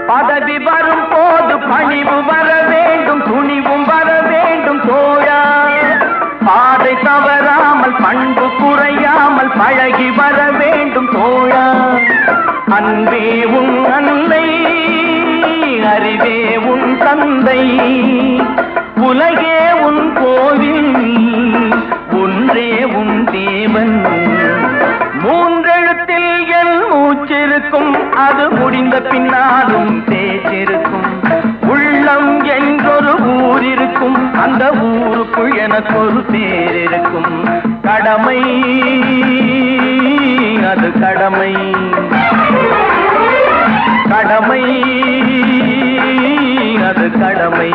பதவி வரும் போது பணிவு வர வேண்டும், துணிவும் வர வேண்டும் தோழா. பாதை தவறாமல் பண்பு குறையாமல் பழகி வர வேண்டும் தோழா. அன்பே உன் அன்னை, அறிவே உன் தந்தை, உலகே உன் கோவில், ஒன்றே உன் தேவன். மூன்றெழுத்தில் என் மூச்சிருக்கும், அது முடிந்த பின்னாலும் பேச்சிருக்கும். உள்ளம் என்றொரு ஊர் இருக்கும், அந்த ஊருக்குள் எனக்கு ஒரு பேர் இருக்கும். கடமை அது கடமை, கடமை அது கடமை.